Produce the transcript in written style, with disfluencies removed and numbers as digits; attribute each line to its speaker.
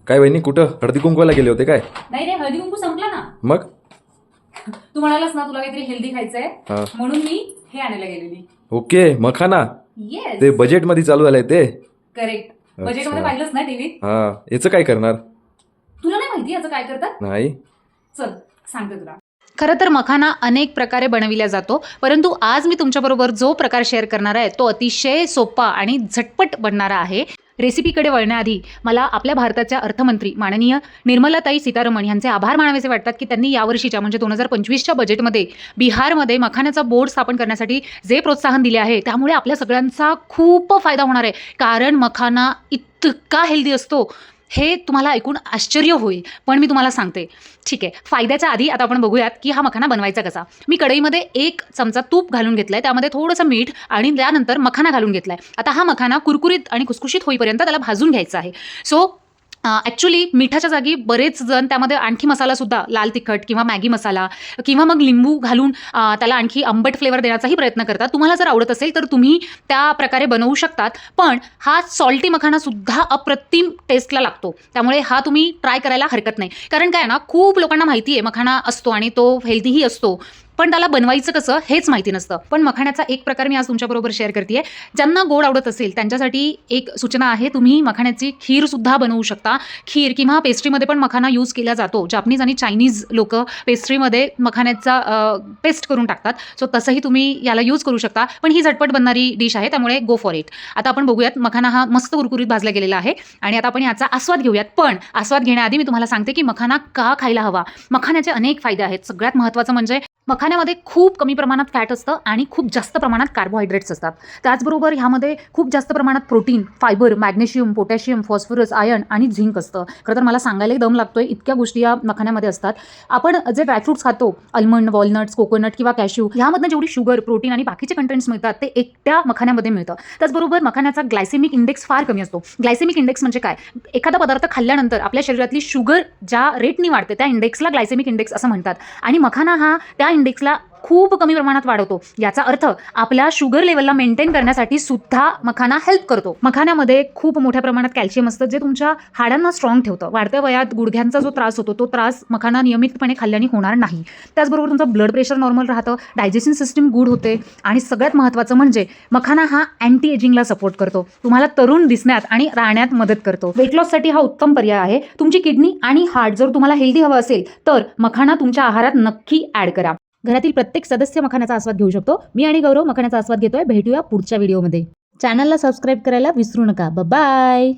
Speaker 1: काय वहिनी, कुठं हळदी कुंकवाला गेले होते काय?
Speaker 2: नाही रे, हळदी कुंकू संपला ना.
Speaker 1: मग
Speaker 2: तू म्हणालास ना तुला काहीतरी हेल्दी खायचंय, म्हणून मी हे आणायला गेलेली.
Speaker 1: ओके, मखाना.
Speaker 2: येस,
Speaker 1: ते बजेट मध्ये चालू झालंय ते.
Speaker 2: करेक्ट. बजेट मध्ये पाहिलंच ना टीव्हीत.
Speaker 1: हा, याचं काय करणार?
Speaker 2: तुला नाही माहिती याचं काय करतात?
Speaker 1: नाही.
Speaker 2: चल सांगते तुला.
Speaker 3: खरं तर मखाना अनेक प्रकारे बनविला जातो, परंतु आज मी तुमच्याबरोबर जो प्रकार शेअर करणार आहे तो अतिशय सोपा आणि झटपट बनणारा आहे. रेसिपीकडे वळण्याआधी मला आपल्या भारताच्या अर्थमंत्री माननीय निर्मलाताई सीतारमण यांचे आभार मानावेसे वाटतात की त्यांनी यावर्षीच्या म्हणजे 2025च्या बजेटमध्ये बिहारमध्ये मखाण्याचा बोर्ड स्थापन करण्यासाठी जे प्रोत्साहन दिले आहे त्यामुळे आपल्या सगळ्यांचा खूप फायदा होणार आहे. कारण मखाना इतका हेल्दी असतो हे तुम्हाला ऐकून आश्चर्य होईल, पण मी तुम्हाला सांगते. ठीक आहे, फायद्याच्या आधी आता आपण बघूयात की हा मखाना बनवायचा कसा. मी कढईमध्ये 1 चमचा तूप घालून घेतलाय, त्यामध्ये थोडंसं मीठ आणि त्यानंतर मखाना घालून घेतलाय. आता हा मखाना कुरकुरीत आणि खुसखुशीत होईपर्यंत त्याला भाजून घ्यायचा आहे. सो ॲक्च्युली मिठाच्या जागी बरेच जण त्यामध्ये आणखी मसालासुद्धा, लाल तिखट किंवा मॅगी मसाला किंवा मग लिंबू घालून त्याला आणखी आंबट फ्लेवर देण्याचाही प्रयत्न करतात. तुम्हाला जर आवडत असेल तर तुम्ही त्या प्रकारे बनवू शकतात, पण हा सॉल्टी मखानासुद्धा अप्रतिम टेस्टला लागतो. त्यामुळे हा तुम्ही ट्राय करायला हरकत नाही. कारण काय ना, खूप लोकांना माहिती आहे मखाना असतो आणि तो हेल्दीही असतो, पण त्याला बनवायचं कसं हेच माहिती नसतं. पण मखाण्याचा एक प्रकार मी आज तुमच्याबरोबर शेअर करते. ज्यांना गोड आवडत असेल त्यांच्यासाठी एक सूचना आहे, तुम्ही मखाण्याची खीरसुद्धा बनवू शकता. खीर किंवा पेस्ट्रीमध्ये पण मखाना यूज केला जातो. जापनीज आणि चायनीज लोक पेस्ट्रीमध्ये मखाण्याचा पेस्ट करून टाकतात. सो तसंही तुम्ही याला यूज करू शकता, पण ही झटपट बनणारी डिश आहे, त्यामुळे गो फॉर इट. आता आपण बघूयात. मखाना हा मस्त कुरकुरीत भाजला गेलेला आहे आणि आता आपण याचा आस्वाद घेऊयात. पण आस्वाद घेण्याआधी मी तुम्हाला सांगते की मखाना का खायला हवा. मखाण्याचे अनेक फायदे आहेत. सगळ्यात महत्त्वाचं म्हणजे मखाण्यामध्ये खूप कमी प्रमाणात फॅट असतं आणि खूप जास्त प्रमाणात कार्बोहायड्रेट्स असतात. त्याचबरोबर ह्यामध्ये खूप जास्त प्रमाणात protein, fibre, magnesium, potassium, phosphorus, iron आणि झिंक असतं. खरं तर मला सांगायलाही दम लागतोय, इतक्या गोष्टी या मखाण्यामध्ये असतात. आपण जे ड्रायफ्रुट्स खातो, आल्मंड, वॉलनट्स, कोकोनट किंवा कॅश्यू, ह्यामधनं जेवढी शुगर, प्रोटीन आणि बाकीचे कंटेंट्स मिळतात ते एकट्या मखाण्यामध्ये मिळतं. त्याचबरोबर मखाण्याचा ग्लायसेमिक इंडेक्स फार कमी असतो. ग्लायसेमिक इंडेक्स म्हणजे काय? एखादा पदार्थ खाल्ल्यानंतर आपल्या शरीरातली शुगर ज्या रेटनी वाढते त्या इंडेक्सला ग्लायसेमिक इंडेक्स असं म्हणतात. आणि मखाना हा त्या इंडेक्सला खूप कमी प्रमाणात वाढवतो. याचा अर्थ आपल्या शुगर लेवलला मेंटेन करण्यासाठी सुद्धा मखाना हेल्प करतो. मखाण्यामध्ये खूप मोठ्या प्रमाणात कॅल्शियम असतं, जे तुमच्या हाडांना स्ट्रॉंग ठेवतं. वाढत्या वयात गुडघ्यांचा जो त्रास होतो तो त्रास मखाना नियमितपणे खाल्ल्याने होणार नाही. त्याचबरोबर तुमचं ब्लड प्रेशर नॉर्मल राहतं, डायजेशन सिस्टीम गुड होते आणि सगळ्यात महत्त्वाचं म्हणजे मखाना हा अँटी एजिंगला सपोर्ट करतो. तुम्हाला तरुण दिसण्यात आणि राहण्यात मदत करतो. वेट लॉससाठी हा उत्तम पर्याय आहे. तुमची किडनी आणि हार्ट जर तुम्हाला हेल्दी हवं असेल तर मखाना तुमच्या आहारात नक्की ॲड करा. घरातील प्रत्येक सदस्य मखाण्याचा आस्वाद घेऊ शकतो. मी आणि गौरव मखाण्याचा आस्वाद घेतोय. भेटूया पुढच्या व्हिडिओमध्ये. चॅनलला सबस्क्राईब करायला विसरू नका. बाय.